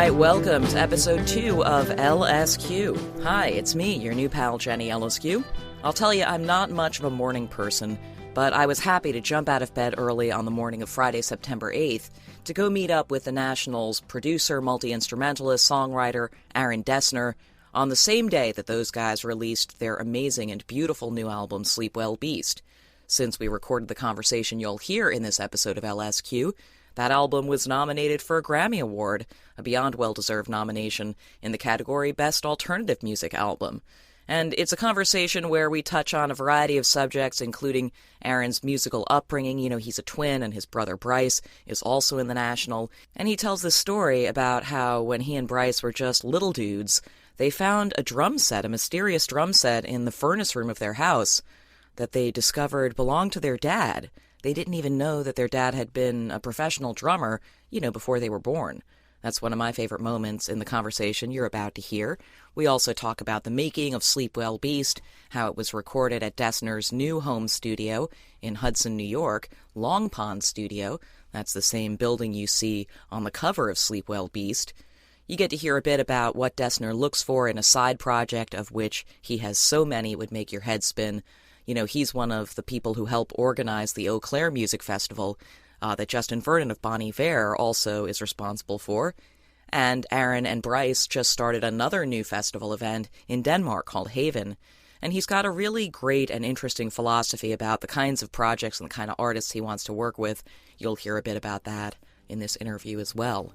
right, welcome to episode 2 of LSQ. Hi, it's me, your new pal Jenny Eliscu. I'll tell you, I'm not much of a morning person, but I was happy to jump out of bed early on the morning of Friday, September 8th, to go meet up with the National's producer, multi-instrumentalist, songwriter, Aaron Dessner, on the same day that those guys released their amazing and beautiful new album, Sleep Well Beast. Since we recorded the conversation you'll hear in this episode of LSQ, that album was nominated for a Grammy Award, a beyond well-deserved nomination, in the category Best Alternative Music Album. And it's a conversation where we touch on a variety of subjects, including Aaron's musical upbringing. You know, he's a twin, and his brother Bryce is also in the National. And he tells this story about how when he and Bryce were just little dudes, they found a drum set, a mysterious drum set, in the furnace room of their house that they discovered belonged to their dad. They didn't even know that their dad had been a professional drummer, before they were born. That's one of my favorite moments in the conversation you're about to hear. We also talk about the making of Sleep Well Beast, how it was recorded at Dessner's new home studio in Hudson, New York, Long Pond Studio. That's the same building you see on the cover of Sleep Well Beast. You get to hear a bit about what Dessner looks for in a side project, of which he has so many it would make your head spin. He's one of the people who help organize the Eau Claire Music Festival that Justin Vernon of Bon Iver also is responsible for. And Aaron and Bryce just started another new festival event in Denmark called Haven. And he's got a really great and interesting philosophy about the kinds of projects and the kind of artists he wants to work with. You'll hear a bit about that in this interview as well.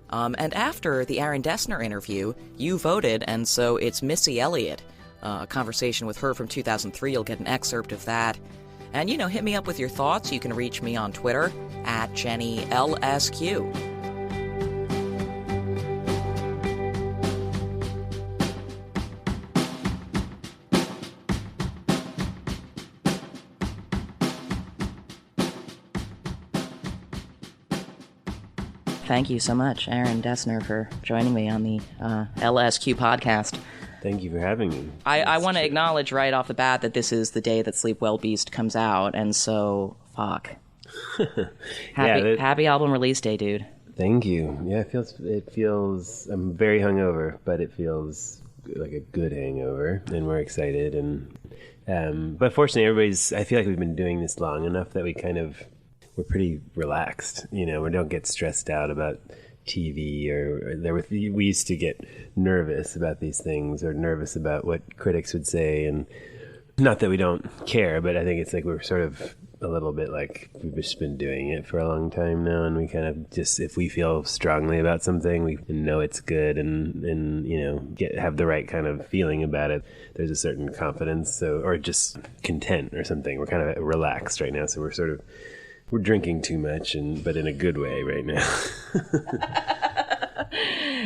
And after the Aaron Dessner interview, you voted, and so it's Missy Elliott. A conversation with her from 2003. You'll get an excerpt of that. And, hit me up with your thoughts. You can reach me on Twitter at JennyLSQ. Thank you so much, Aaron Dessner, for joining me on the LSQ podcast. Thank you for having me. I want to acknowledge right off the bat that this is the day that Sleep Well Beast comes out, and so, fuck. Happy album release day, dude. Thank you. Yeah, it feels, I'm very hungover, but it feels like a good hangover, and we're excited. But fortunately, I feel like we've been doing this long enough that we're pretty relaxed. We don't get stressed out about TV we used to get nervous about these things, or nervous about what critics would say, and not that we don't care, but I think it's like we're sort of a little bit like we've just been doing it for a long time now, and we kind of just, if we feel strongly about something, we know it's good and have the right kind of feeling about it. There's a certain confidence, or just content or something. We're kind of relaxed right now, so we're drinking too much, but in a good way right now.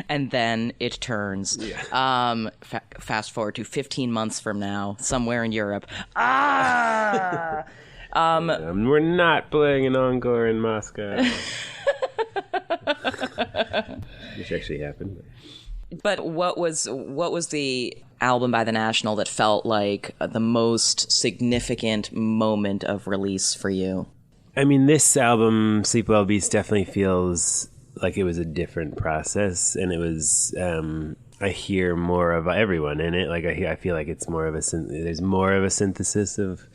And then it turns. Yeah. Fast forward to 15 months from now, somewhere in Europe. We're not playing an encore in Moscow. Which actually happened. But what was the album by the National that felt like the most significant moment of release for you? I mean, this album, Sleep Well Beast, definitely feels like it was a different process, and it was, I hear more of everyone in it. Like, I feel like it's more of there's more of a synthesis of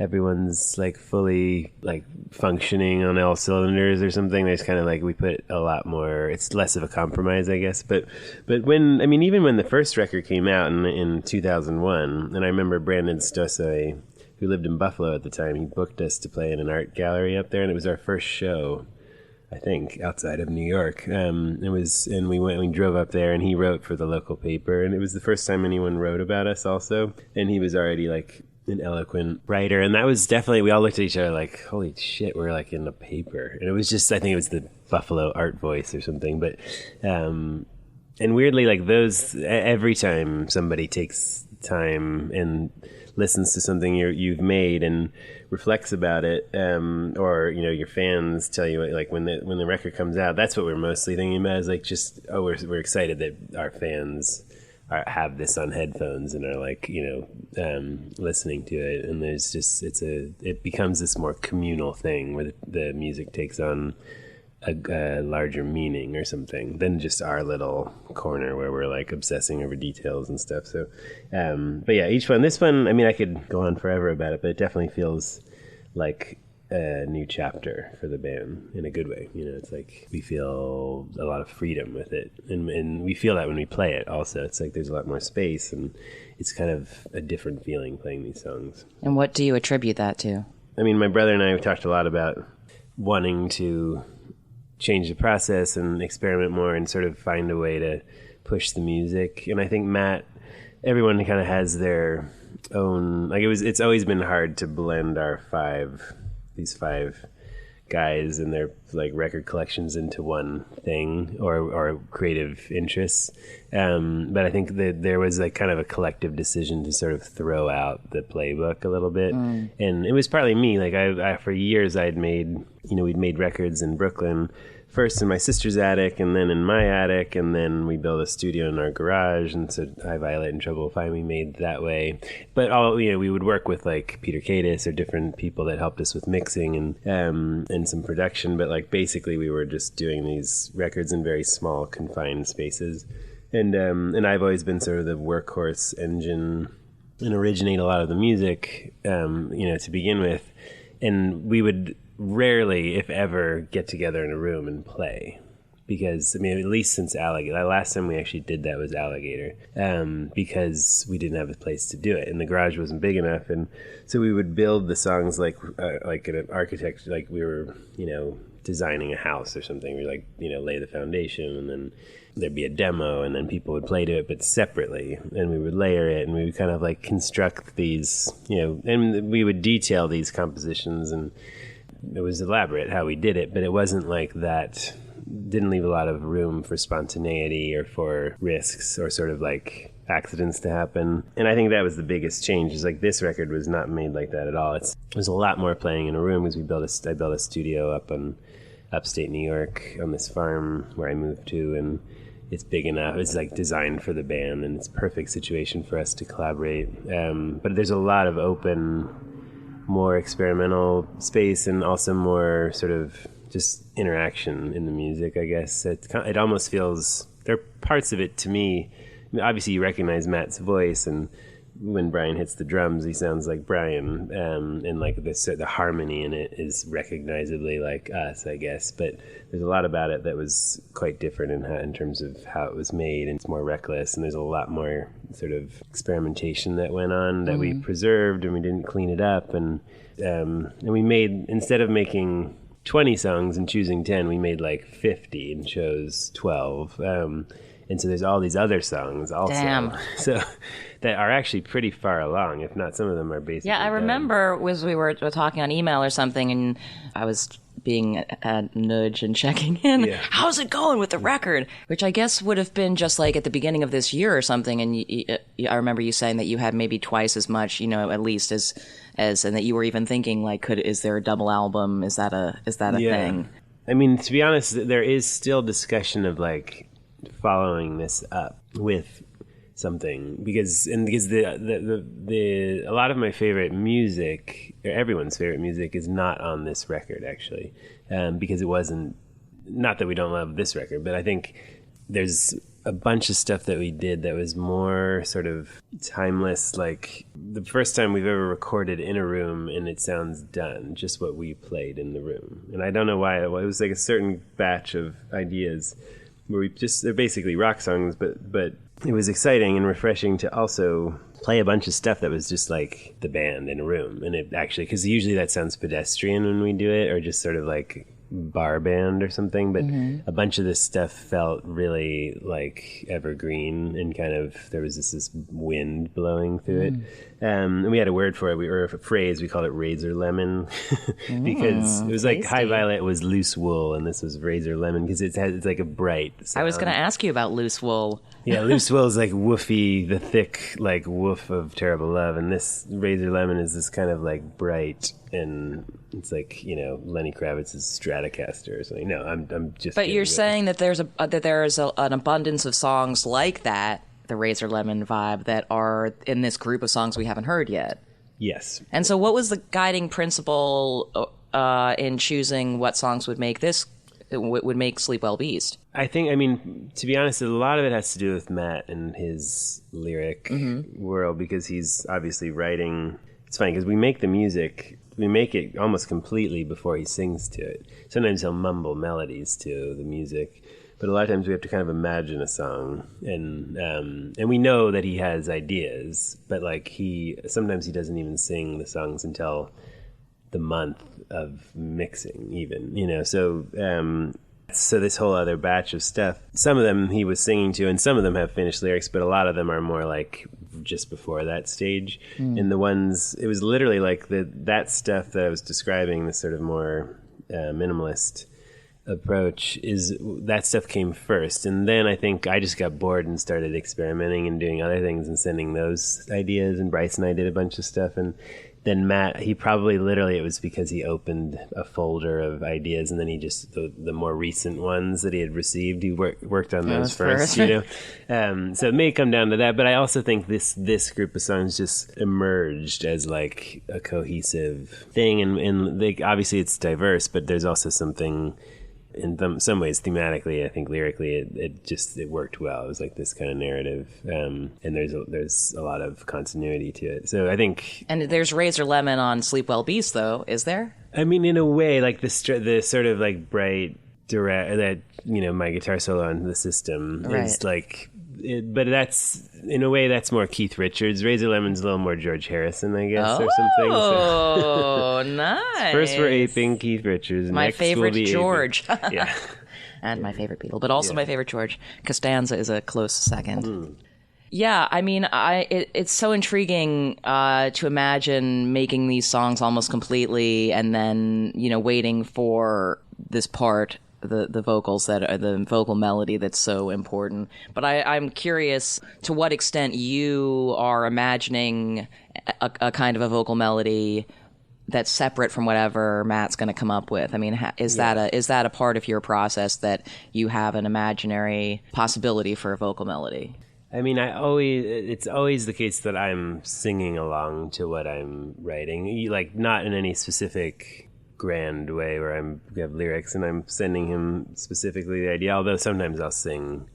everyone's, like, fully, like, functioning on all cylinders or something. There's kind of, like, we put a lot more, it's less of a compromise, I guess. But even when the first record came out in 2001, and I remember Brandon Stossoi, who lived in Buffalo at the time, he booked us to play in an art gallery up there, and it was our first show, I think, outside of New York. We drove up there, and he wrote for the local paper, and it was the first time anyone wrote about us also, and he was already like an eloquent writer, and that was definitely, we all looked at each other like, holy shit, we're like in the paper. And it was just, I think it was the Buffalo Art Voice or something, but and weirdly, like, those, every time somebody takes time and listens to something you've made and reflects about it, or your fans tell you, like, when the record comes out, that's what we're mostly thinking about, is like, just, we're excited that our fans have this on headphones and are like, listening to it, and there's just, it becomes this more communal thing where the music takes on a larger meaning or something than just our little corner where we're like obsessing over details and stuff. So, but yeah, this one, I mean, I could go on forever about it, but it definitely feels like a new chapter for the band in a good way. You know, it's like we feel a lot of freedom with it, and we feel that when we play it also. It's like there's a lot more space, and it's kind of a different feeling playing these songs. And what do you attribute that to? I mean, my brother and I have talked a lot about wanting to change the process and experiment more and sort of find a way to push the music. And I think Matt, everyone kind of has their own, like it's always been hard to blend these five guys and their like record collections into one thing or creative interests. But I think that there was like kind of a collective decision to sort of throw out the playbook a little bit. And it was partly me. Like I for years we'd made records in Brooklyn, first in my sister's attic and then in my attic, and then we built a studio in our garage, and so High Violet and Trouble Will Find Me made that way. But we would work with like Peter Cadis or different people that helped us with mixing and some production, but like basically we were just doing these records in very small confined spaces. And I've always been sort of the workhorse engine and originate a lot of the music, to begin with. And we would rarely, if ever, get together in a room and play. Because, I mean, at least since Alligator, the last time we actually did that was Alligator, because we didn't have a place to do it, and the garage wasn't big enough. And so we would build the songs like an architect, like we were, designing a house or something. We lay the foundation, and then there'd be a demo, and then people would play to it, but separately, and we would layer it, and we would kind of like construct these, and we would detail these compositions, and it was elaborate how we did it, but it wasn't like that, didn't leave a lot of room for spontaneity or for risks or sort of like accidents to happen. And I think that was the biggest change, is like this record was not made like that at all. It was a lot more playing in a room, because I built a studio up in upstate New York on this farm where I moved to, and it's big enough. It's like designed for the band, and it's a perfect situation for us to collaborate. But there's a lot of open, more experimental space, and also more sort of just interaction in the music, I guess. It almost feels, there are parts of it to me, I mean, obviously you recognize Matt's voice, and when Brian hits the drums, he sounds like Brian, and like the harmony in it is recognizably like us, I guess. But there's a lot about it that was quite different in terms of how it was made, and it's more reckless, and there's a lot more sort of experimentation that went on that we preserved, and we didn't clean it up, and we made, instead of making 20 songs and choosing 10, we made like 50 and chose 12. And so there's all these other songs also. Damn. So that are actually pretty far along, if not some of them are basically Yeah, I remember we were talking on email or something, and I was being a nudge and checking in. Yeah. How's it going with the record? Which I guess would have been just like at the beginning of this year or something. And I remember you saying that you had maybe twice as much, at least as, and that you were even thinking like, is there a double album? Is that a thing? I mean, to be honest, there is still discussion of like following this up with something, because the a lot of my favorite music, or everyone's favorite music, is not on this record actually, because it wasn't, not that we don't love this record, but I think there's a bunch of stuff that we did that was more sort of timeless, like the first time we've ever recorded in a room and it sounds done, just what we played in the room. And I don't know why, it was like a certain batch of ideas where they're basically rock songs, but it was exciting and refreshing to also play a bunch of stuff that was just like the band in a room. And it actually, because usually that sounds pedestrian when we do it, or just sort of like bar band or something, but a bunch of this stuff felt really like evergreen, and kind of there was this wind blowing through it. And we had a word for it, or a phrase, we called it razor lemon, because it was like tasty. High Violet was loose wool, and this was razor lemon because it's like a bright sound. I was going to ask you about loose wool. Yeah, loose wool is like woofy, the thick like woof of Terrible Love, and this razor lemon is this kind of like bright, and it's like, Lenny Kravitz's Stratocaster or something. No, I'm just. But you're saying that there's an abundance of songs like that, the Razor Lemon vibe, that are in this group of songs we haven't heard yet. Yes. And so, what was the guiding principle in choosing what songs would make this would make Sleep Well Beast? I think, I mean, to be honest, a lot of it has to do with Matt and his lyric world, because he's obviously writing. It's funny because we make the music, we make it almost completely before he sings to it. Sometimes he'll mumble melodies to the music, but a lot of times we have to kind of imagine a song, and we know that he has ideas, but like sometimes he doesn't even sing the songs until the month of mixing, even, you know. So this whole other batch of stuff, some of them he was singing to, and some of them have finished lyrics, but a lot of them are more like just before that stage. And the ones, it was literally like that stuff that I was describing, the sort of more minimalist approach, that stuff came first, and then I think I just got bored and started experimenting and doing other things and sending those ideas, and Bryce and I did a bunch of stuff, and then Matt, he probably literally, it was because he opened a folder of ideas, and then he just, the more recent ones that he had received, he worked on those first, you know. So it may come down to that, but I also think this group of songs just emerged as like a cohesive thing, and they, obviously it's diverse, but there's also something, in some ways thematically, I think lyrically it worked well. It was like this kind of narrative, and there's a lot of continuity to it. So I think, and there's Razor Lemon on Sleep Well Beast, though, is there? I mean, in a way, like the sort of like bright direct that, you know, my guitar solo on The System is like. But that's, in a way, that's more Keith Richards. Razor Lemon's a little more George Harrison, I guess, or something. Oh, so. Nice. First we're aping Keith Richards. My favorite George. Yeah. And my favorite Beatle, but also my favorite George. Costanza is a close second. Yeah, I mean, it's so intriguing to imagine making these songs almost completely and then, you know, waiting for this part, the vocals that are the vocal melody that's so important. But I'm curious to what extent you are imagining a kind of a vocal melody that's separate from whatever Matt's going to come up with. I mean, is that a part of your process, that you have an imaginary possibility for a vocal melody? I mean, it's always the case that I'm singing along to what I'm writing, like not in any specific grand way where we have lyrics and I'm sending him specifically the idea, although sometimes I'll sing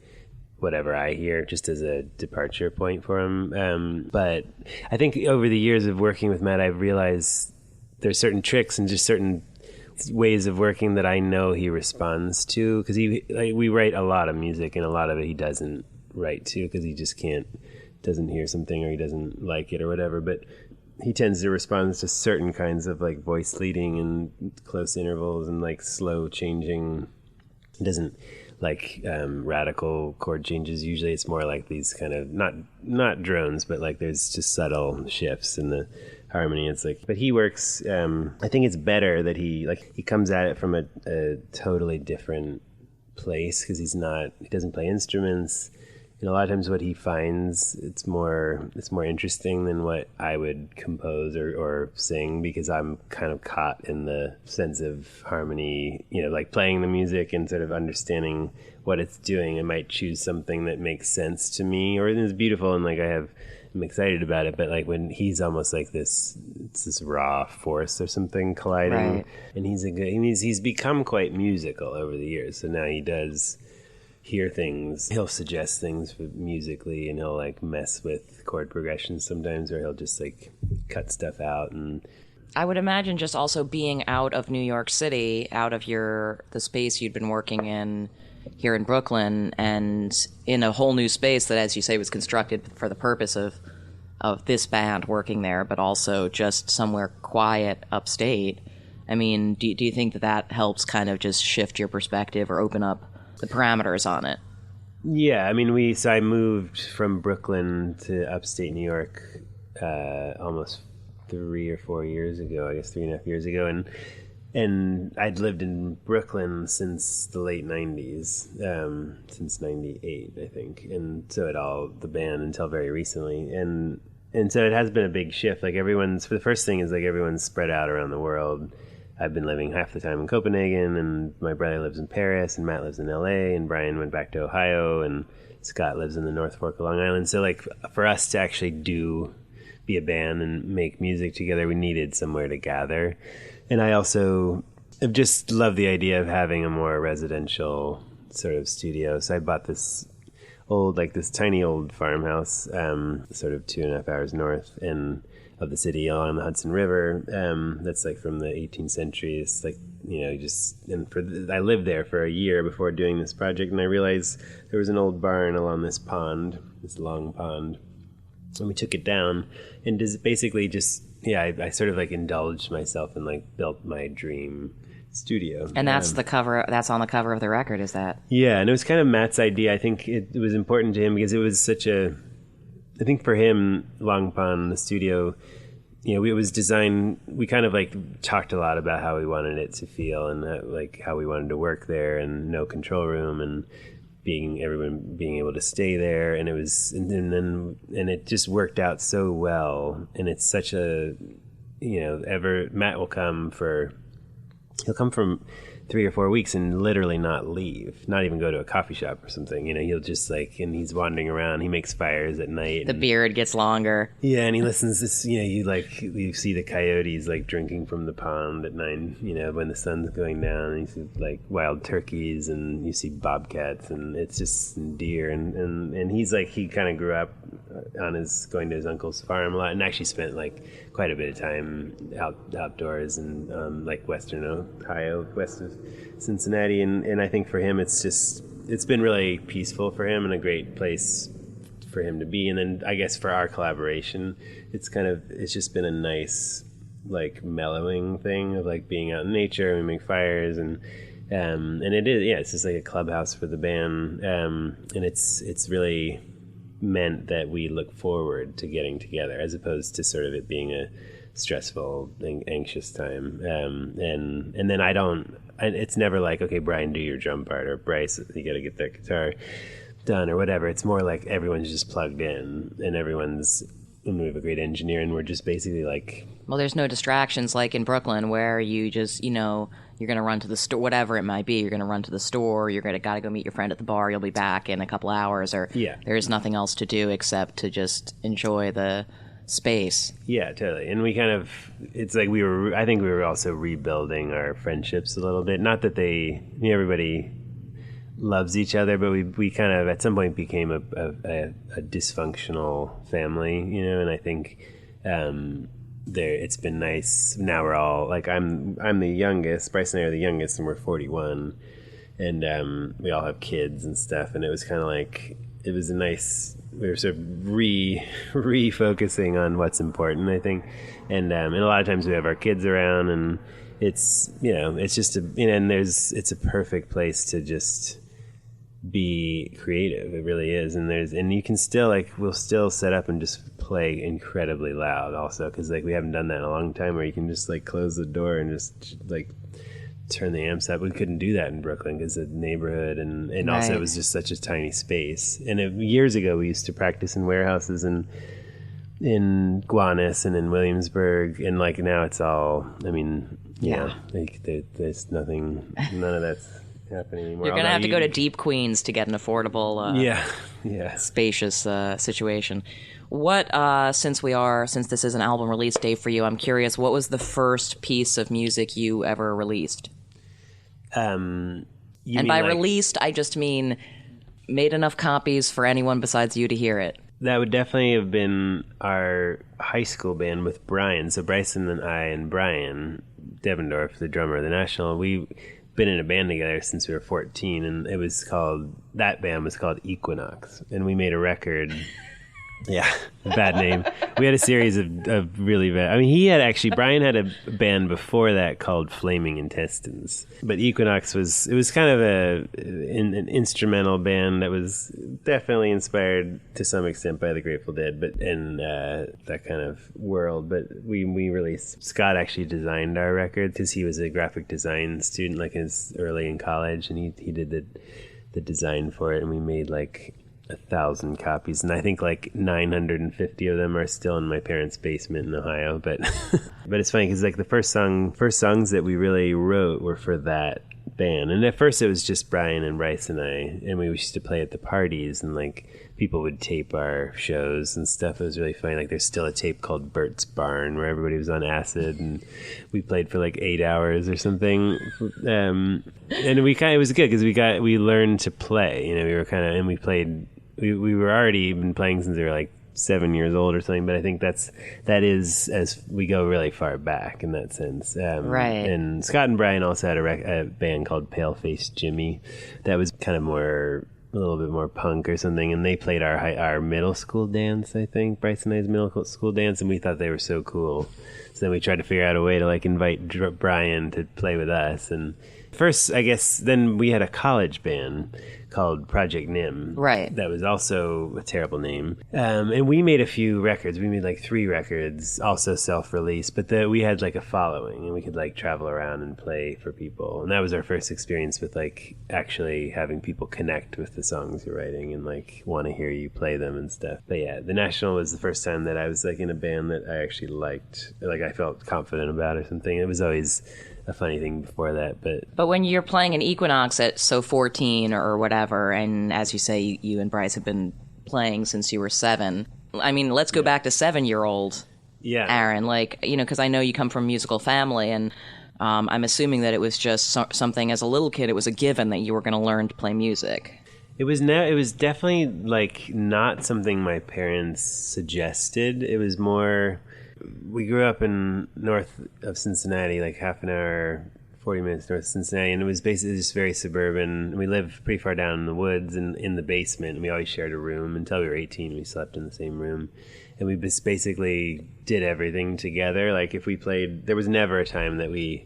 whatever I hear just as a departure point for him. But I think over the years of working with Matt, I've realized there's certain tricks and just certain ways of working that I know he responds to, because we write a lot of music, and a lot of it he doesn't write to because he just doesn't hear something or he doesn't like it or whatever. But he tends to respond to certain kinds of like voice leading and close intervals and like slow changing. He doesn't like radical chord changes. Usually it's more like these kind of not drones, but like there's just subtle shifts in the harmony. It's like, but he works, I think it's better that he comes at it from a totally different place, because he doesn't play instruments. And a lot of times what he finds, it's more interesting than what I would compose or sing, because I'm kind of caught in the sense of harmony, you know, like playing the music and sort of understanding what it's doing. I might choose something that makes sense to me or is beautiful, and like I'm excited about it. But like when he's almost like this raw force or something colliding, right. And he's become quite musical over the years. So now he does hear things, he'll suggest things musically, and he'll like mess with chord progressions sometimes, or he'll just like cut stuff out. And I would imagine just also being out of New York City, out of the space you'd been working in here in Brooklyn, and in a whole new space that, as you say, was constructed for the purpose of this band working there, but also just somewhere quiet upstate. I mean, do you think that helps kind of just shift your perspective or open up the parameters on it? Yeah, I mean, I moved from Brooklyn to upstate New York almost 3 or 4 years ago, I guess 3.5 years ago, and I'd lived in Brooklyn since the late 90s, since 98, I think, and so the band until very recently, and so it has been a big shift. Like the first thing is like everyone's spread out around the world. I've been living half the time in Copenhagen, and my brother lives in Paris, and Matt lives in LA, and Brian went back to Ohio, and Scott lives in the North Fork of Long Island. So like for us to actually be a band and make music together, we needed somewhere to gather. And I also I've just loved the idea of having a more residential sort of studio. So I bought this tiny old farmhouse, sort of 2.5 hours north of the city along the Hudson River. That's like from the 18th century. It's like, I lived there for a year before doing this project, and I realized there was an old barn along this long pond. And we took it down and basically I sort of like indulged myself and like built my dream studio. And that's the cover. That's on the cover of the record. Is that? Yeah, and it was kind of Matt's idea. I think it was important to him because it was I think for him, Long Pond, the studio, it was designed. We kind of like talked a lot about how we wanted it to feel and like how we wanted to work there, and no control room, and everyone being able to stay there, and and it just worked out so well. And it's such a Matt will come he'll come from 3 or 4 weeks and literally not leave, not even go to a coffee shop or something. He'll just and he's wandering around. He makes fires at night. The beard gets longer. Yeah, and he listens to you see the coyotes like drinking from the pond at night, when the sun's going down, and you see like wild turkeys, and you see bobcats, and it's just deer, and he's like, he kind of grew up going to his uncle's farm a lot, and actually spent like quite a bit of time outdoors and like Western Ohio, west of Cincinnati, and I think for him it's been really peaceful for him and a great place for him to be. And then I guess for our collaboration, it's just been a nice like mellowing thing of like being out in nature. We make fires and it is, it's just like a clubhouse for the band, and it's really meant that we look forward to getting together as opposed to sort of it being a stressful, anxious time. And then it's never like, okay, Brian, do your drum part, or Bryce, you got to get that guitar done or whatever. It's more like everyone's just plugged in, and we have a great engineer, and we're just basically like... Well, there's no distractions like in Brooklyn where you just, you're going to run to the store, whatever it might be. You're going to run to the store, you're going to got to go meet your friend at the bar, you'll be back in a couple hours, or there's nothing else to do except to just enjoy the space. Yeah, totally. And we it's like I think we were also rebuilding our friendships a little bit. Not that everybody loves each other, but we kind of at some point became a dysfunctional family, and I think it's been nice. Now we're all like, I'm the youngest, Bryce and I are the youngest, and we're 41, and we all have kids and stuff, and it was kind of like, it was a nice, we were sort of refocusing on what's important, I think, and a lot of times we have our kids around, and it's it's just it's a perfect place to just be creative. It really is. And you can still we'll still set up and just play incredibly loud also, because we haven't done that in a long time, where you can just close the door and just turn the amps up. We couldn't do that in Brooklyn because of the neighborhood, and right. Also it was just such a tiny space. And years ago we used to practice in warehouses in Gowanus and in Williamsburg, and now it's all, there's nothing, none of that's happening anymore. You're going to have to go to Deep Queens to get an affordable spacious situation. What since this is an album release day for you, I'm curious, what was the first piece of music you ever released? And by released, I just mean made enough copies for anyone besides you to hear it. That would definitely have been our high school band with Brian. So Bryson and I and Brian Devendorf, the drummer of the National, we've been in a band together since we were 14, and that band was called Equinox, and we made a record. Yeah, bad name. We had a series of really bad... Brian had a band before that called Flaming Intestines. But Equinox was kind of an instrumental band that was definitely inspired to some extent by the Grateful Dead, but in that kind of world. But we released... Scott actually designed our record because he was a graphic design student, early in college, and he did the design for it, and we made 1,000 copies, and I think 950 of them are still in my parents' basement in Ohio. But but it's funny because the first songs that we really wrote were for that band. And at first it was just Brian and Bryce and I, and we used to play at the parties, and like people would tape our shows and stuff. It was really funny. Like there's still a tape called Bert's Barn where everybody was on acid, and we played for like 8 hours or something. And it was good because we learned to play. You know, we were kind of, and we played. We were already been playing since we were like 7 years old or something, but I think that is as we go really far back in that sense. Right. And Scott and Brian also had a band called Pale-Faced Jimmy that was kind of a little bit more punk or something, and they played our middle school dance, I think, Bryce and I's middle school dance, and we thought they were so cool. So then we tried to figure out a way to like invite Brian to play with us. And first, I guess, then we had a college band called Project Nim. Right. That was also a terrible name. And we made a few records. We made like 3 records, also self-released, but we had like a following, and we could like travel around and play for people. And that was our first experience with like actually having people connect with the songs you're writing and like want to hear you play them and stuff. But yeah, the National was the first time that I was like in a band that I actually liked, like I felt confident about or something. It was always a funny thing before that, but when you're playing an Equinox at 14 or whatever, and as you say, you and Bryce have been playing since you were 7. I mean, let's go back to 7-year-old Aaron, like, you know, because I know you come from a musical family, and I'm assuming that it was just something as a little kid, it was a given that you were going to learn to play music. It was definitely like not something my parents suggested. It was more, we grew up in north of Cincinnati, like half an hour, 40 minutes north of Cincinnati, and it was basically just very suburban. We lived pretty far down in the woods and in the basement, and we always shared a room. Until we were 18, we slept in the same room. And we just basically did everything together. Like if we played, there was never a time that we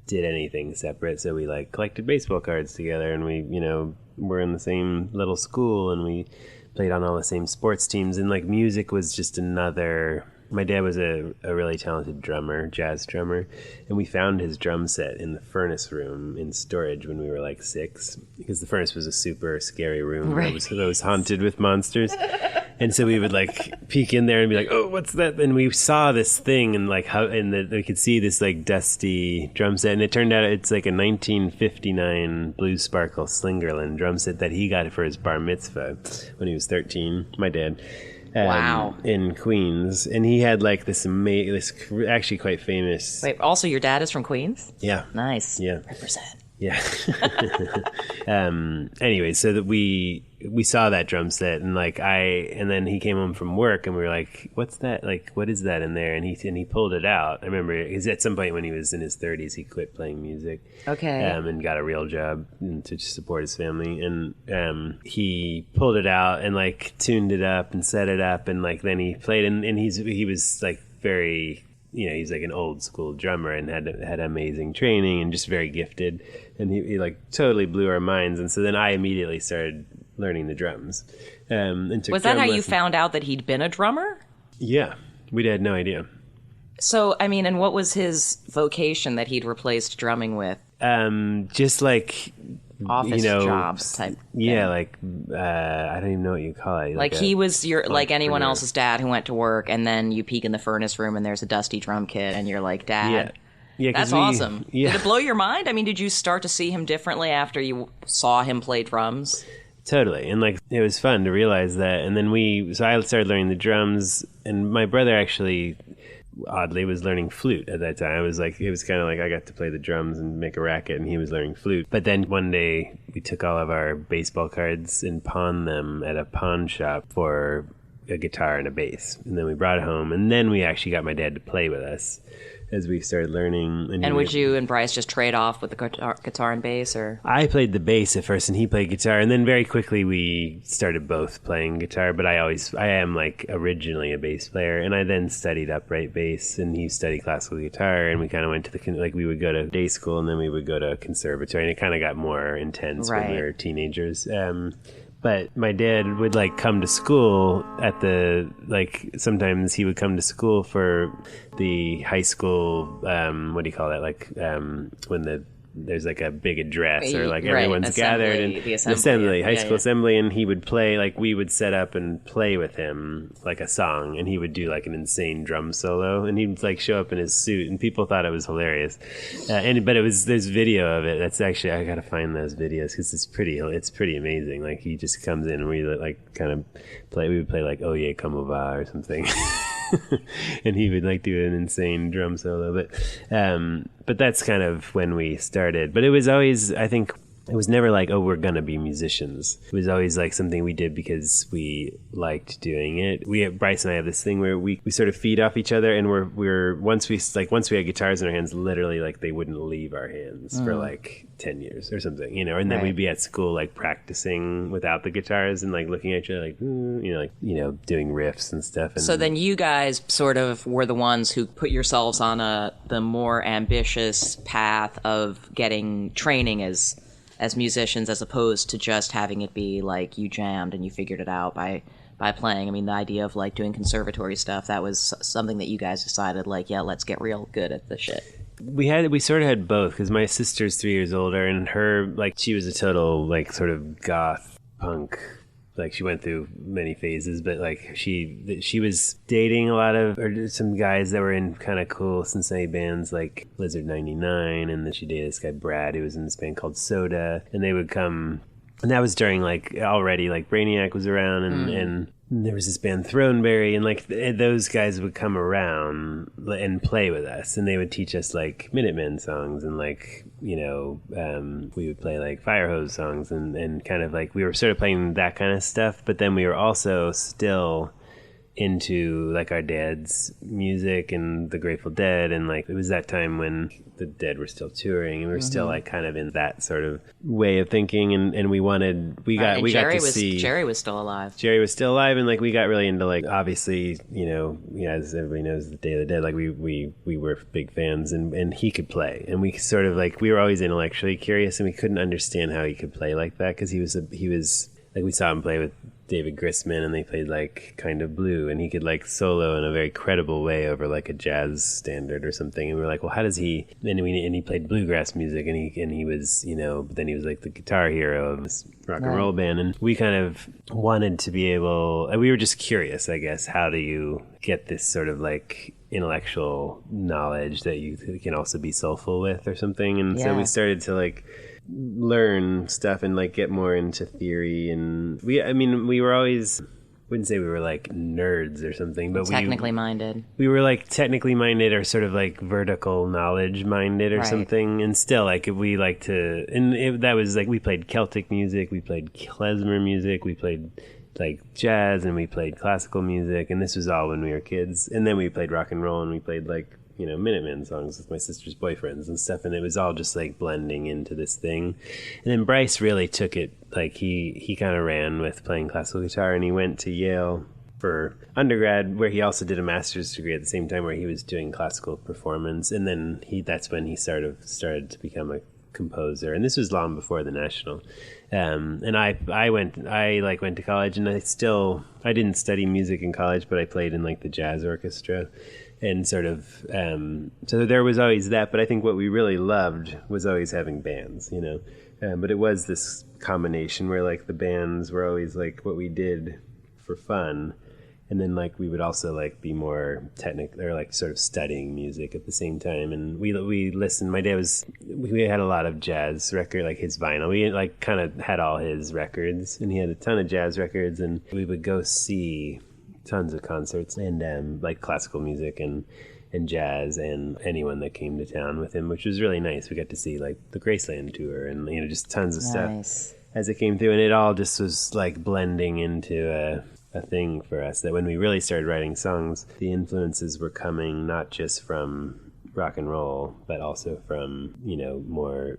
did anything separate. So we like collected baseball cards together, and we, you know, were in the same little school, and we played on all the same sports teams. And like music was just another. My dad was a really talented drummer, jazz drummer, and we found his drum set in the furnace room in storage when we were like 6, because the furnace was a super scary room that was haunted with monsters. And so we would like peek in there and be like, "Oh, what's that?" And we saw this thing, and like we could see this like dusty drum set, and it turned out it's like a 1959 Blue Sparkle Slingerland drum set that he got for his bar mitzvah when he was 13. My dad. Wow. In Queens, and he had like this actually quite famous. Wait, also your dad is from Queens? Yeah. Nice. Yeah. Represent. Yeah. Anyway, so that we saw that drum set, and like and then he came home from work, and we were like, "What's that? Like, what is that in there?" And he pulled it out. I remember because at some point when he was in his 30s, he quit playing music. Okay. And got a real job to support his family, and he pulled it out and like tuned it up and set it up, and like then he played, and he was like very. You know, he's like an old school drummer and had amazing training and just very gifted. And he like totally blew our minds. And so then I immediately started learning the drums. And took Was that how lessons. you found out that he'd been a drummer? Yeah, we had no idea. So, I mean, and what was his vocation that he'd replaced drumming with? Just like office jobs type. Yeah, thing. like I don't even know what you call it. Like he was like anyone else's dad who went to work, and then you peek in the furnace room and there's a dusty drum kit, and you're like, Dad. Yeah, that's awesome. Yeah. Did it blow your mind? I mean, did you start to see him differently after you saw him play drums? Totally. And like it was fun to realize that. And then so I started learning the drums, and my brother actually oddly was learning flute at that time. It was kind of like I got to play the drums and make a racket, and he was learning flute. But then one day we took all of our baseball cards and pawned them at a pawn shop for a guitar and a bass. And then we brought it home, and then we actually got my dad to play with us as we started learning. And would you and Bryce just trade off with the guitar and bass, or? I played the bass at first, and he played guitar, and then very quickly we started both playing guitar. But I am like originally a bass player, and I then studied upright bass, and he studied classical guitar, and we kind of went to we would go to day school, and then we would go to conservatory, and it kind of got more intense when we were teenagers. But my dad would like come to school sometimes he would come to school for the high school, what do you call that? Like when the there's like a big address or like Right, everyone's gathered and the assembly, high school assembly, and he would play, like we would set up and play with him like a song, and he would do like an insane drum solo, and he'd like show up in his suit, and people thought it was hilarious. But there's video of it. That's actually, I gotta find those videos because it's pretty amazing. Like he just comes in and we like kind of we would play like Oye Como Va or something. And he would like do an insane drum solo, but that's kind of when we started. But it was always, I think, it was never like, oh, we're gonna be musicians. It was always like something we did because we liked doing it. Bryce and I have this thing where we sort of feed off each other, and we're once we had guitars in our hands, literally like they wouldn't leave our hands for like 10 years or something, you know. And then we'd be at school like practicing without the guitars and like looking at each other like, doing riffs and stuff. And so then you guys sort of were the ones who put yourselves on the more ambitious path of getting training as musicians, as opposed to just having it be like you jammed and you figured it out by playing. I mean, the idea of like doing conservatory stuff, that was something that you guys decided like, yeah, let's get real good at this shit. We sort of had both, because my sister's 3 years older, and her, like, she was a total like sort of goth punk. Like she went through many phases, but like she was dating a lot of some guys that were in kind of cool Cincinnati bands like Blizzard 99, and then she dated this guy Brad who was in this band called Soda, and they would come, and that was during like already like Brainiac was around, and there was this band Throneberry, and like those guys would come around and play with us, and they would teach us like Minutemen songs, and like, you know, we would play like Firehose songs, and kind of like we were sort of playing that kind of stuff, but then we were also still into like our dad's music and the Grateful Dead, and like it was that time when the Dead were still touring, and we were still like kind of in that sort of way of thinking, and we got to see Jerry was still alive. Jerry was still alive, and like we got really into like, obviously, you know, as everybody knows, the Day of the Dead, like we were big fans, and he could play, and we sort of like, we were always intellectually curious, and we couldn't understand how he could play like that, because he was like, we saw him play with David Grisman, and they played like Kind of Blue, and he could like solo in a very credible way over like a jazz standard or something, and we were like, well, how does he, and he played bluegrass music, and he was, you know, but then he was like the guitar hero of this rock and roll band, and we kind of wanted to be able, we were just curious, I guess, how do you get this sort of like intellectual knowledge that you can also be soulful with or something, and so we started to like learn stuff and like get more into theory, and we were always, wouldn't say we were like nerds or something, but technically minded. We were like technically minded, or sort of like vertical knowledge minded or something, and still like we like to, and that was like, we played Celtic music, we played klezmer music, we played like jazz, and we played classical music, and this was all when we were kids, and then we played rock and roll, and we played like, you know, Minutemen songs with my sister's boyfriends and stuff, and it was all just like blending into this thing. And then Bryce really took it, like he kind of ran with playing classical guitar, and he went to Yale for undergrad, where he also did a master's degree at the same time, where he was doing classical performance, and then that's when he started to become a composer, and this was long before the National. And I went to college, and I didn't study music in college, but I played in like the jazz orchestra. And sort of, so there was always that, but I think what we really loved was always having bands, you know. But it was this combination where like the bands were always like what we did for fun, and then like we would also like be more technical, or like sort of studying music at the same time. And we listened. My dad we had a lot of jazz record, like his vinyl. We like kind of had all his records, and he had a ton of jazz records, and we would go see tons of concerts, and like classical music and jazz, and anyone that came to town with him, which was really nice. We got to see like the Graceland tour, and you know, just tons of stuff as it came through, and it all just was like blending into a thing for us, that when we really started writing songs, the influences were coming not just from rock and roll, but also from, you know, more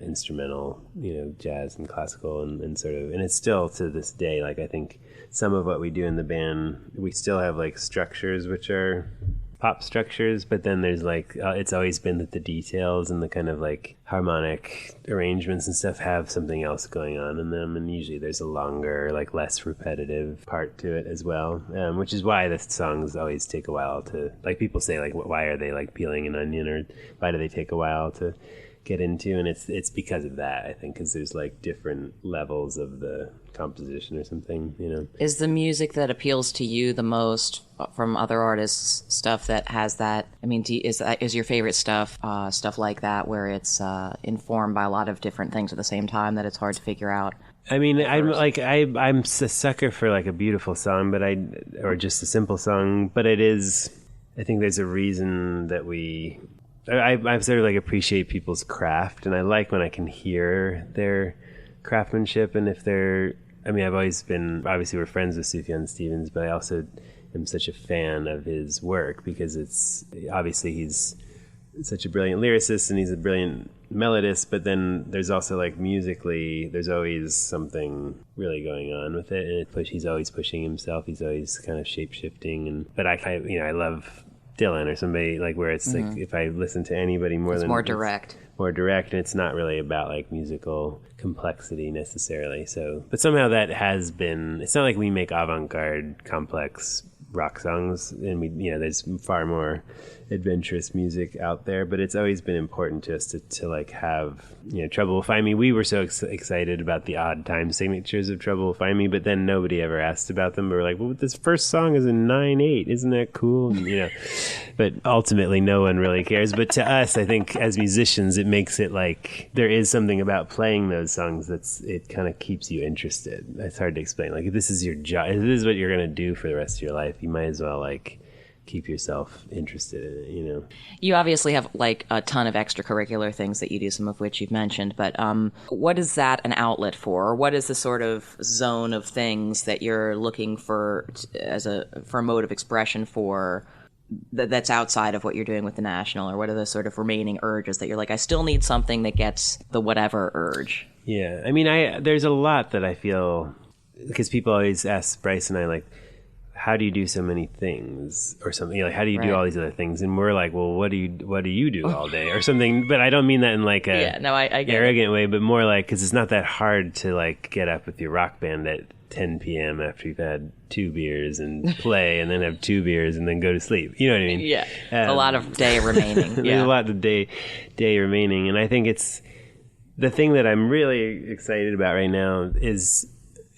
instrumental, you know, jazz and classical, and sort of, and it's still to this day, like I think some of what we do in the band, we still have like structures which are pop structures, but then there's like it's always been that the details and the kind of like harmonic arrangements and stuff have something else going on in them, and usually there's a longer, like less repetitive part to it as well, which is why the songs always take a while to, like people say like, why are they like peeling an onion, or why do they take a while to get into, and it's because of that, I think, because there's like different levels of the composition or something, you know. Is the music that appeals to you the most from other artists stuff that has that? I mean, is your favorite stuff stuff like that where it's informed by a lot of different things at the same time that it's hard to figure out? I mean, I'm a sucker for like a beautiful song, or just a simple song, but it is. I think there's a reason that I sort of like appreciate people's craft, and I like when I can hear their craftsmanship. And if they're, I mean, I've always been, obviously we're friends with Sufjan Stevens, but I also am such a fan of his work because it's, obviously he's such a brilliant lyricist and he's a brilliant melodist, but then there's also like musically, there's always something really going on with it. And he's always pushing himself. He's always kind of shape-shifting. But I love Dylan or somebody like where it's like if I listen to anybody more more direct, and it's not really about like musical complexity necessarily. So, but somehow that has been. It's not like we make avant-garde complex rock songs, and there's far more adventurous music out there, but it's always been important to us to like have, Trouble Will Find Me. We were so excited about the odd time signatures of Trouble Will Find Me, but then nobody ever asked about them. We were like, well, this first song is in 9/8, isn't that cool? And, but ultimately no one really cares. But to us, I think as musicians, it makes it like there is something about playing those songs it kind of keeps you interested. It's hard to explain. Like if this is your job, if this is what you're going to do for the rest of your life, you might as well like keep yourself interested in it, You obviously have like a ton of extracurricular things that you do, some of which you've mentioned, but what is that an outlet for? Or what is the sort of zone of things that you're looking for for a mode of expression for that's outside of what you're doing with the National? Or what are the sort of remaining urges that you're like, I still need something that gets the whatever urge? Yeah, I mean, there's a lot that I feel, because people always ask Bryce and I, like, how do you do so many things or something? Like, how do you do all these other things? And we're like, well, what do you do all day or something? But I don't mean that in like a I get arrogant way, but more like, because it's not that hard to like get up with your rock band at 10 p.m. after you've had 2 beers and play and then have 2 beers and then go to sleep. You know what I mean? Yeah. A lot of day remaining. There's a lot of day remaining. And I think it's the thing that I'm really excited about right now is,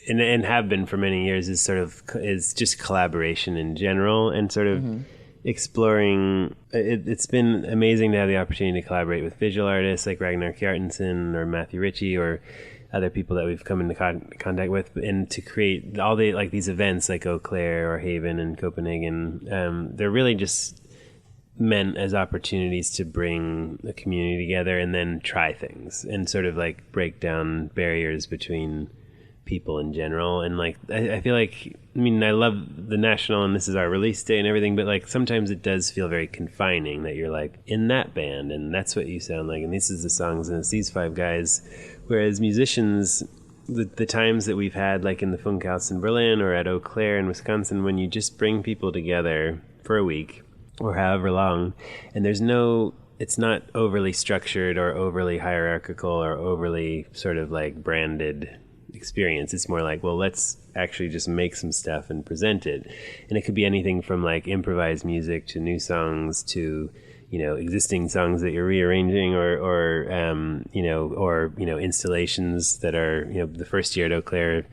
and have been for many years, is just collaboration in general and sort of exploring. It's been amazing to have the opportunity to collaborate with visual artists like Ragnar Kjartansson or Matthew Ritchie or other people that we've come into contact with, and to create all the like these events like Eau Claire or Haven and Copenhagen. They're really just meant as opportunities to bring the community together and then try things and sort of like break down barriers between people in general. And like I feel like, I mean, I love the National and this is our release day and everything, but like sometimes it does feel very confining that you're like in that band and that's what you sound like and this is the songs and it's these 5 guys. Whereas musicians, the times that we've had like in the Funkhaus in Berlin or at Eau Claire in Wisconsin, when you just bring people together for a week or however long, and it's not overly structured or overly hierarchical or overly sort of like branded experience. It's more like, well, let's actually just make some stuff and present it. And it could be anything from like improvised music to new songs to, existing songs that you're rearranging or installations that are, the first year at Eau Claire,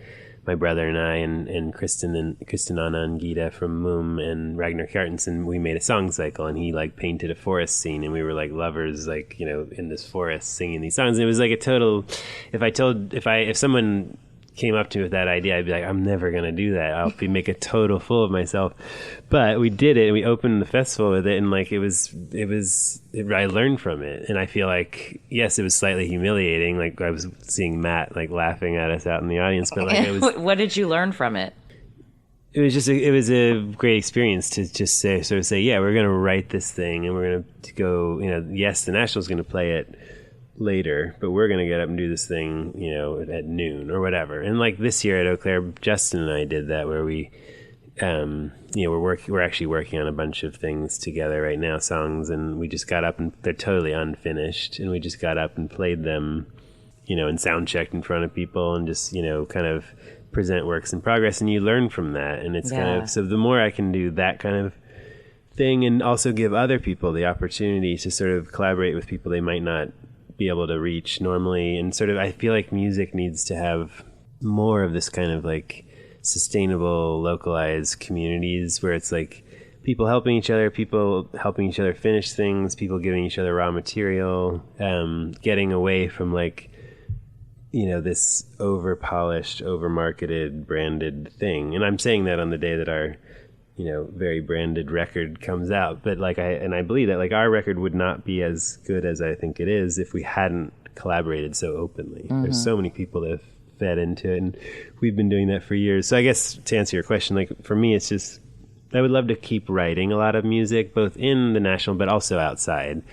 my brother and I and Kristen Anna and Gita from Moom and Ragnar Kjartansson, we made a song cycle and he like painted a forest scene and we were like lovers, like, in this forest singing these songs. And it was like a total, if someone came up to me with that idea, I'd be like, I'm never going to do that. I'll make a total fool of myself. But we did it and we opened the festival with it and like I learned from it. And I feel like, yes, it was slightly humiliating. Like I was seeing Matt like laughing at us out in the audience, but like it was. What did you learn from it? It was a great experience to just say, yeah, we're going to write this thing and we're going to go, yes, the National's going to play it later, but we're going to get up and do this thing, at noon or whatever. And like this year at Eau Claire, Justin and I did that where we, we're actually working on a bunch of things together right now, songs, and we just got up and they're totally unfinished. And we just got up and played them, and sound checked in front of people and just, kind of present works in progress. And you learn from that. And it's kind of, so the more I can do that kind of thing and also give other people the opportunity to sort of collaborate with people they might not be able to reach normally. And sort of, I feel like music needs to have more of this kind of like sustainable, localized communities where it's like people helping each other finish things, people giving each other raw material, getting away from like, this over-polished, over-marketed, branded thing. And I'm saying that on the day that our, very branded record comes out. But like I believe that like our record would not be as good as I think it is if we hadn't collaborated so openly. Mm-hmm. There's so many people that have fed into it, and we've been doing that for years. So I guess to answer your question, like for me, it's just, I would love to keep writing a lot of music, both in the national, but also outside.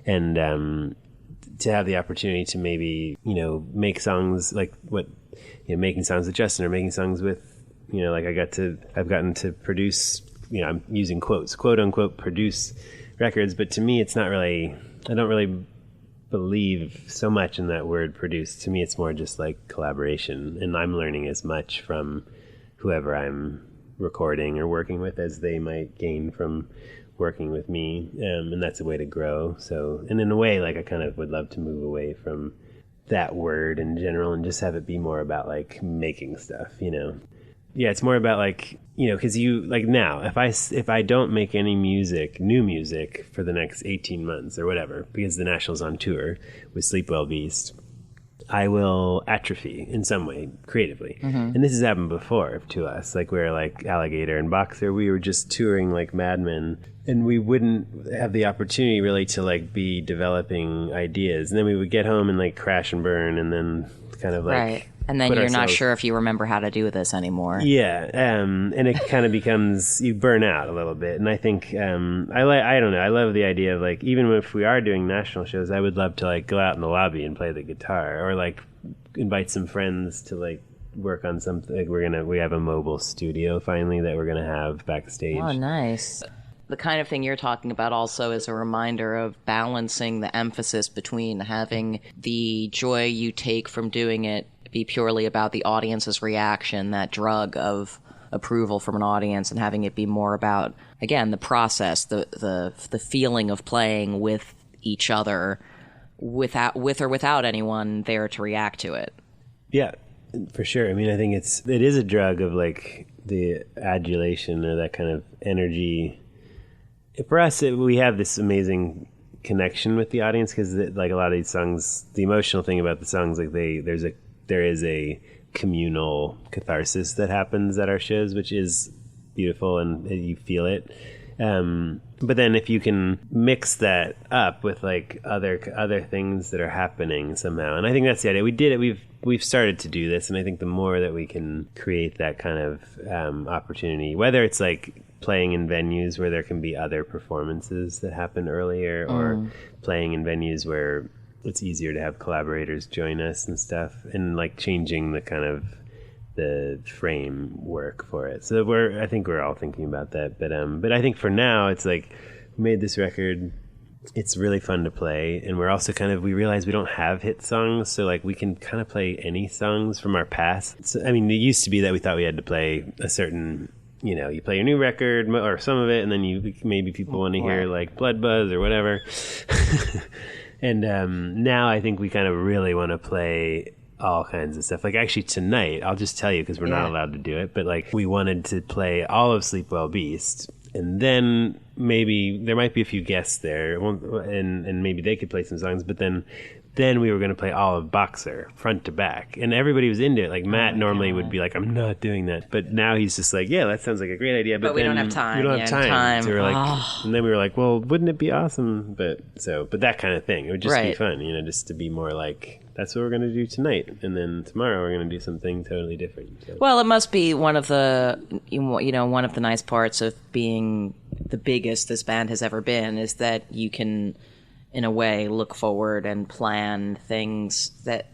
And, to have the opportunity to maybe, make songs like making songs with Justin or making songs with, like I've gotten to produce, I'm using quotes, quote unquote, produce records. But to me, it's not really, I don't really believe so much in that word produce. To me, it's more just like collaboration. And I'm learning as much from whoever I'm recording or working with as they might gain from working with me, and that's a way to grow. So, and in a way, like I kind of would love to move away from that word in general and just have it be more about like making stuff, Yeah, it's more about like, because you like now, if I don't make any new music for the next 18 months or whatever, because the National's on tour with Sleep Well Beast, I will atrophy in some way creatively. Mm-hmm. And this has happened before to us. Like we're like Alligator and Boxer. We were just touring like madmen, and we wouldn't have the opportunity really to like be developing ideas. And then we would get home and like crash and burn, and then kind of like right. And then you're not sure if you remember how to do this anymore. Yeah, and it kind of becomes, you burn out a little bit. And I think, I don't know, I love the idea of like, even if we are doing national shows, I would love to like go out in the lobby and play the guitar, or like invite some friends to like work on something. Like we have a mobile studio finally that we're going to have backstage. Oh, nice. The kind of thing you're talking about also is a reminder of balancing the emphasis between having the joy you take from doing it be purely about the audience's reaction, that drug of approval from an audience, and having it be more about, again, the process, the feeling of playing with each other with or without anyone there to react to it. Yeah, for sure. I mean, I think it is a drug of like the adulation or that kind of energy. For us, we have this amazing connection with the audience because like a lot of these songs, the emotional thing about the songs, like there is a communal catharsis that happens at our shows, which is beautiful, and you feel it. But then if you can mix that up with like other things that are happening somehow, and I think that's the idea. We did it. We've started to do this, and I think the more that we can create that kind of opportunity, whether it's like playing in venues where there can be other performances that happen earlier, or playing in venues where it's easier to have collaborators join us and stuff, and like changing the kind of the framework for it. So I think we're all thinking about that. But I think for now, it's like we made this record. It's really fun to play, and we're also we realize we don't have hit songs, so like we can kind of play any songs from our past. So, I mean, it used to be that we thought we had to play a certain, you play your new record or some of it, and then maybe people want to hear like Blood Buzz or whatever. And now I think we kind of really want to play all kinds of stuff. Like actually tonight, I'll just tell you because we're not allowed to do it, but like we wanted to play all of Sleep Well Beast, and then maybe there might be a few guests there, and maybe they could play some songs, but then we were going to play all of Boxer front to back, and everybody was into it. Like Matt normally would be like, I'm not doing that, but now he's just like, yeah, that sounds like a great idea, but we don't have time. We don't have time. So we're like, and then we were like, well, wouldn't it be awesome? But that kind of thing, it would just be fun, just to be more like, that's what we're going to do tonight, and then tomorrow we're going to do something totally different. So. Well, it must be one of the one of the nice parts of being the biggest this band has ever been is that you can, in a way, look forward and plan things that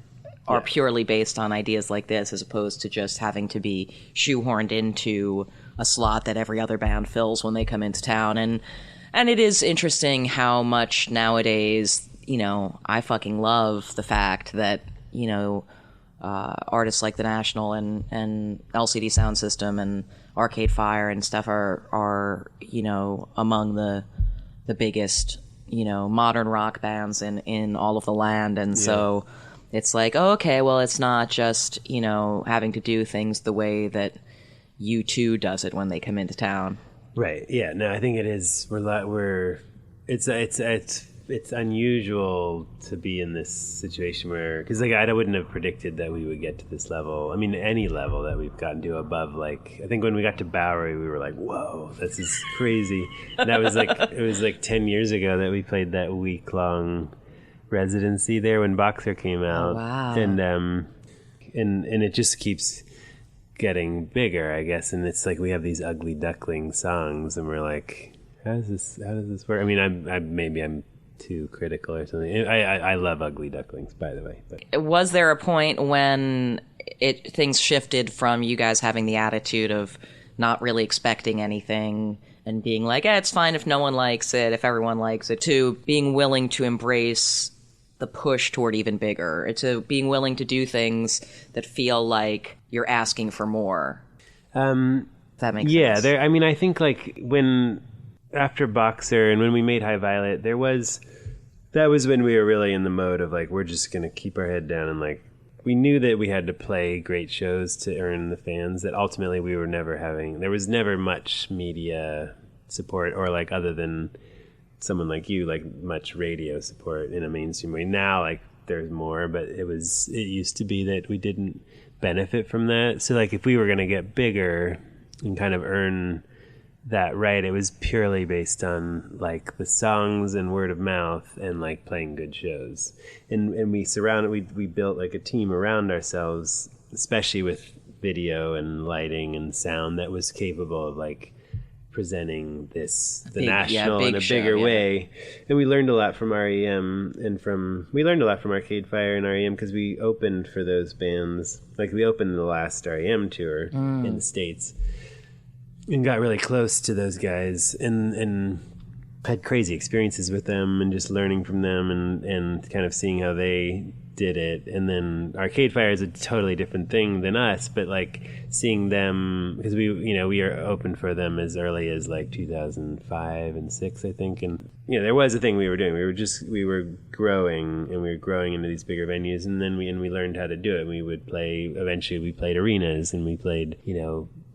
are purely based on ideas like this, as opposed to just having to be shoehorned into a slot that every other band fills when they come into town. And it is interesting how much nowadays, I fucking love the fact that, artists like The National and LCD Sound System and Arcade Fire and stuff are among the biggest modern rock bands in all of the land. And so it's like, oh, okay, well, it's not just, having to do things the way that U2 does it when they come into town. Right. Yeah. No, I think it is. It's unusual to be in this situation where, because I wouldn't have predicted that we would get to this level. I mean, any level that we've gotten to above, I think when we got to Bowery, we were like, whoa, this is crazy. And that was it was 10 years ago that we played that week-long residency there when Boxer came out. Oh, wow. And it just keeps getting bigger, I guess. And it's like we have these Ugly Duckling songs, and we're like, how does this work? I mean, I'm too critical or something. I love Ugly Ducklings, by the way. But. Was there a point when things shifted from you guys having the attitude of not really expecting anything and being like, it's fine if no one likes it, if everyone likes it, to being willing to embrace the push toward even bigger, to being willing to do things that feel like you're asking for more? That makes sense. Yeah, I think when after Boxer and when we made High Violet, that was when we were really in the mode of we're just going to keep our head down, and we knew that we had to play great shows to earn the fans that ultimately we were never having. There was never much media support or other than someone like you, much radio support in a mainstream way. Now there's more, but it used to be that we didn't benefit from that. So if we were going to get bigger and kind of earn that right, it was purely based on the songs and word of mouth and playing good shows, and we built a team around ourselves, especially with video and lighting and sound, that was capable of presenting the national in a bigger way. And we learned a lot from REM and we learned a lot from Arcade Fire and REM, because we opened for those bands. We opened the last REM tour in the States and got really close to those guys and had crazy experiences with them and just learning from them and kind of seeing how they did it. And then Arcade Fire is a totally different thing than us, but seeing them, because we are open for them as early as 2005 and 6, I think. And there was a thing we were doing. We were growing, and we were growing into these bigger venues, and then we learned how to do it. Eventually we played arenas, and we played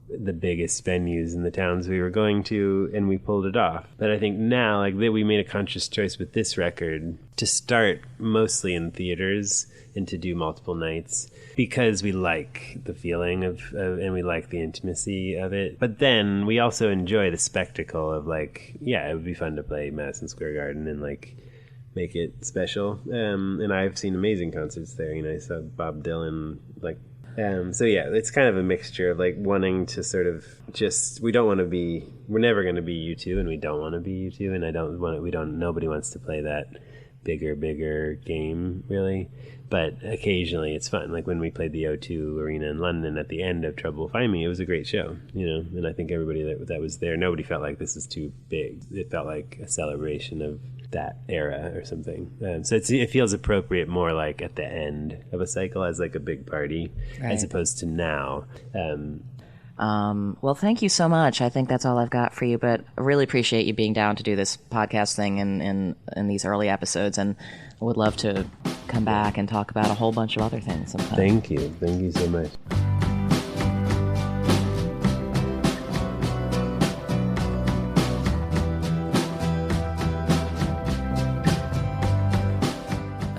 the biggest venues in the towns we were going to, and we pulled it off. But I think now, we made a conscious choice with this record to start mostly in theaters and to do multiple nights, because we like the feeling of and we like the intimacy of it. But then we also enjoy the spectacle of it would be fun to play Madison Square Garden and make it special. And I've seen amazing concerts there. I saw Bob Dylan it's kind of a mixture of wanting to sort of we're never going to be U2, and we don't want to be U2, and nobody wants to play that bigger game, really. But occasionally it's fun. When we played the O2 Arena in London at the end of Trouble Will Find Me, it was a great show, and I think everybody that was there, nobody felt like this is too big. It felt like a celebration of that era or something. So it feels appropriate more at the end of a cycle as a big party, right, as opposed to now. Well, thank you so much. I think that's all I've got for you, but I really appreciate you being down to do this podcast thing in these early episodes, and I would love to come back and talk about a whole bunch of other things sometime. Thank you so much.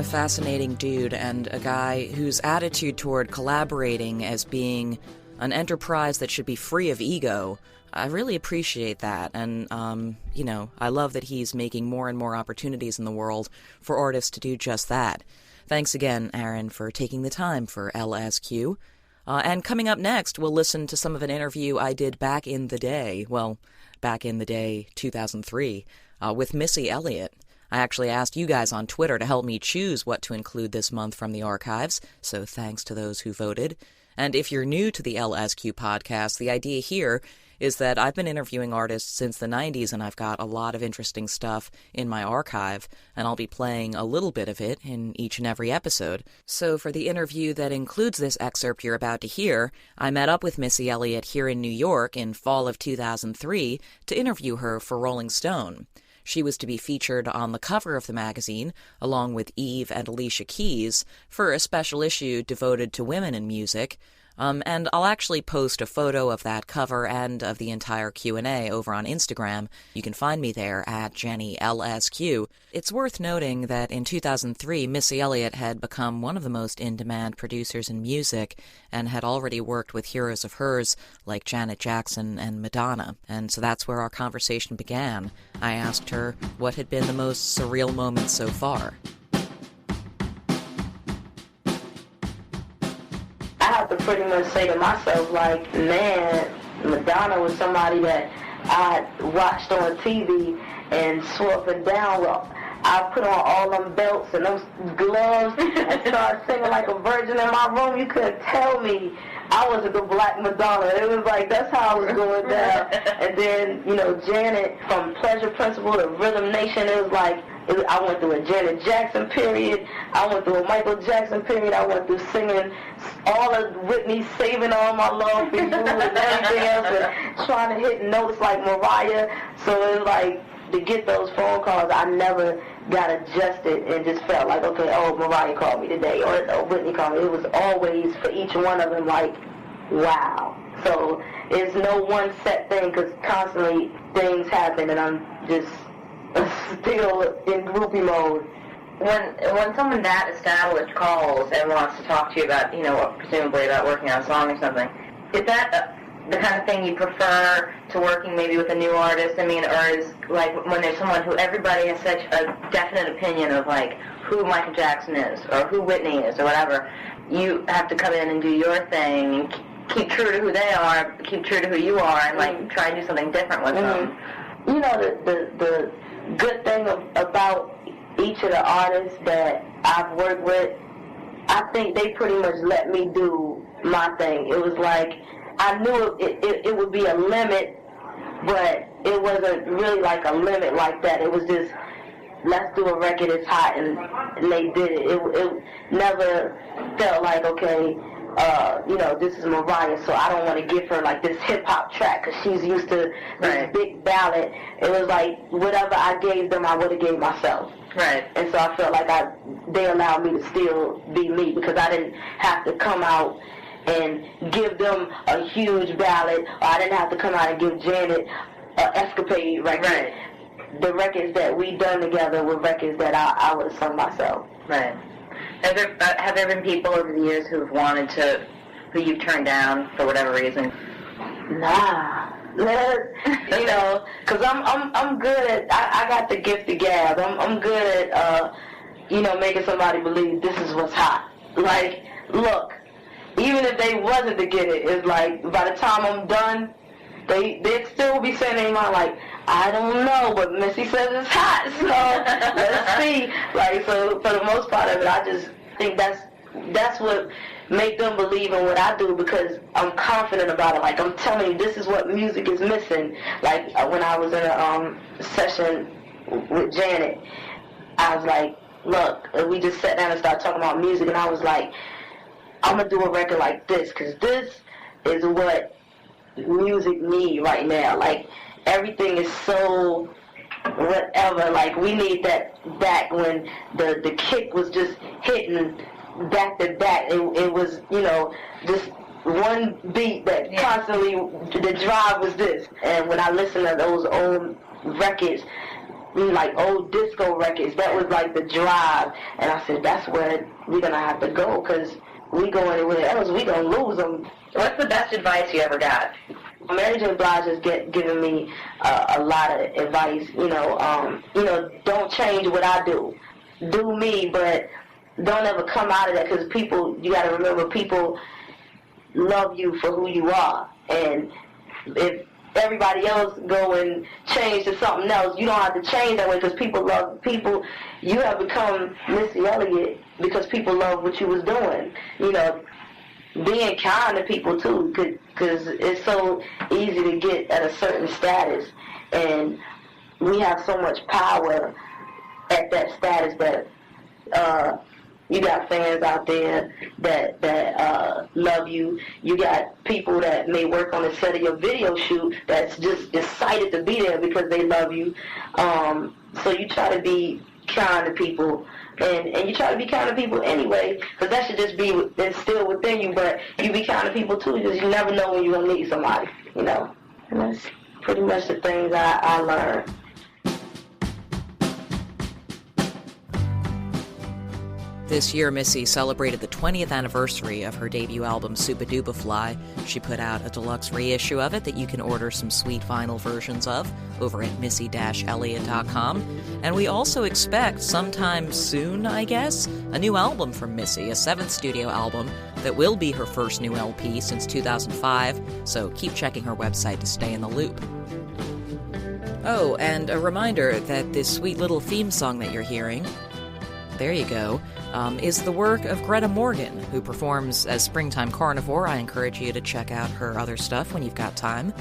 Fascinating dude, and a guy whose attitude toward collaborating as being an enterprise that should be free of ego, I really appreciate that. And I love that he's making more and more opportunities in the world for artists to do just that. Thanks again, Aaron, for taking the time for LSQ. And coming up next, we'll listen to some of an interview I did back in the day 2003, with Missy Elliott. I actually asked you guys on Twitter to help me choose what to include this month from the archives, so thanks to those who voted. And if you're new to the LSQ podcast, the idea here is that I've been interviewing artists since the 90s, and I've got a lot of interesting stuff in my archive, and I'll be playing a little bit of it in each and every episode. So for the interview that includes this excerpt you're about to hear, I met up with Missy Elliott here in New York in fall of 2003 to interview her for Rolling Stone. She was to be featured on the cover of the magazine, along with Eve and Alicia Keys, for a special issue devoted to women in music. And I'll actually post a photo of that cover and of the entire Q&A over on Instagram. You can find me there at Jenny Eliscu. It's worth noting that in 2003, Missy Elliott had become one of the most in-demand producers in music and had already worked with heroes of hers like Janet Jackson and Madonna. And so that's where our conversation began. I asked her what had been the most surreal moment so far. I have to pretty much say to myself, like, man, Madonna was somebody that I watched on TV and swore up and down. Well, I put on all them belts and those gloves and started singing like a virgin in my room. You couldn't tell me I wasn't the Black Madonna. It was like, that's how I was going down. And then, you know, Janet, from Pleasure Principle to Rhythm Nation, it was like, I went through a Janet Jackson period. I went through a Michael Jackson period. I went through singing all of Whitney, Saving All My Love for You, and everything else, and trying to hit notes like Mariah. So it was like, to get those phone calls, I never got adjusted and just felt like, okay, oh, Mariah called me today, or oh, Whitney called me. It was always, for each one of them, like, wow. So it's no one set thing, because constantly things happen, and I'm just still in groupie mode. When someone that established calls and wants to talk to you about, you know, presumably about working on a song or something, is that the kind of thing you prefer to working maybe with a new artist? I mean, or is, like, when there's someone who everybody has such a definite opinion of, like, who Michael Jackson is or who Whitney is or whatever, you have to come in and do your thing and keep true to who they are, keep true to who you are, and, like, try and do something different with them. You know, the good thing about each of the artists that I've worked with, I think they pretty much let me do my thing. It was like, I knew it would be a limit, but it wasn't really like a limit like that. It was just, let's do a record that's hot, and they did it. It never felt like, okay, you know, this is Mariah, so I don't want to give her like this hip-hop track because she's used to this big ballad. It was like, whatever I gave them, I would have gave myself. Right. And so I felt like they allowed me to still be me, because I didn't have to come out and give them a huge ballad, or I didn't have to come out and give Janet an escapade record. Right. The records that we done together were records that I would have sung myself. Right. Have there been people over the years who you've turned down for whatever reason? Nah. You know, because I'm good at, I got the gift of gab. I'm good at, you know, making somebody believe this is what's hot. Like, look, even if they wasn't to get it, it's like, by the time I'm done, they'd still be saying in their mind, like, I don't know, but Missy says it's hot, so let's see. Like, so for the most part of it, I just think that's what make them believe in what I do, because I'm confident about it. Like, I'm telling you, this is what music is missing. Like, when I was in a session with Janet, I was like, look, we just sat down and started talking about music, and I was like, I'm going to do a record like this, because this is what music need right now. Like, everything is so whatever. Like, we need that back when the kick was just hitting back to back. It was, you know, just one beat that constantly, the drive was this. And when I listened to those old records, like old disco records, that was like the drive. And I said, that's where we're going to have to go, because we go anywhere else, we going to lose them. What's the best advice you ever got? Mary J. Blige has given me a lot of advice. You know, don't change what I do. Do me, but don't ever come out of that, because people, you got to remember, people love you for who you are. And if everybody else go and change to something else, you don't have to change that way, because people love people. You have become Missy Elliott because people love what you was doing. You know, being kind to people too, because it's so easy to get at a certain status, and we have so much power at that status that You got fans out there that love you. You got people that may work on the set of your video shoot that's just excited to be there because they love you. So you try to be kind to people, and you try to be kind to people anyway, because that should just be instilled within you, but you be kind to people too, because you never know when you're going to need somebody, you know. And that's pretty much the things I learned. This year, Missy celebrated the 20th anniversary of her debut album, Supa Dupa Fly. She put out a deluxe reissue of it that you can order some sweet vinyl versions of over at missy-elliott.com. And we also expect sometime soon, I guess, a new album from Missy, a 7th studio album that will be her first new LP since 2005, so keep checking her website to stay in the loop. Oh, and a reminder that this sweet little theme song that you're hearing, there you go, is the work of Greta Morgan, who performs as Springtime Carnivore. I encourage you to check out her other stuff when you've got time.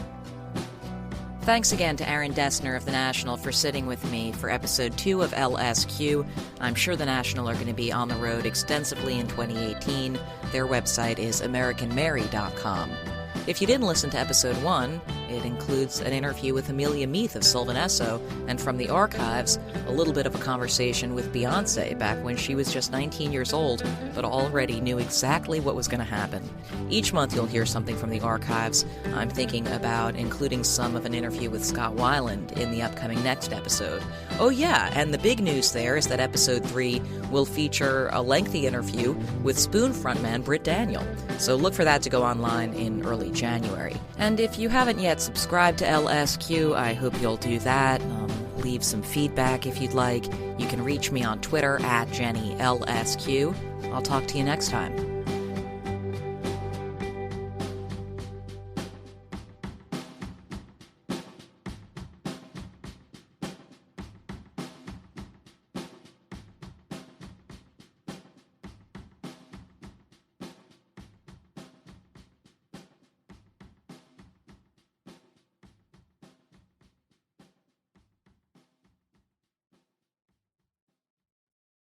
Thanks again to Aaron Dessner of The National for sitting with me for episode 2 of Eliscu. I'm sure The National are going to be on the road extensively in 2018. Their website is AmericanMary.com. If you didn't listen to episode 1, it includes an interview with Amelia Meath of Sylvan Esso, and from the archives, a little bit of a conversation with Beyoncé back when she was just 19 years old, but already knew exactly what was going to happen. Each month you'll hear something from the archives. I'm thinking about including some of an interview with Scott Weiland in the upcoming next episode. Oh yeah, and the big news there is that episode 3 will feature a lengthy interview with Spoon frontman Britt Daniel. So look for that to go online in early January. And if you haven't yet subscribed to LSQ, I hope you'll do that. Leave some feedback if you'd like. You can reach me on Twitter at JennyLSQ. I'll talk to you next time.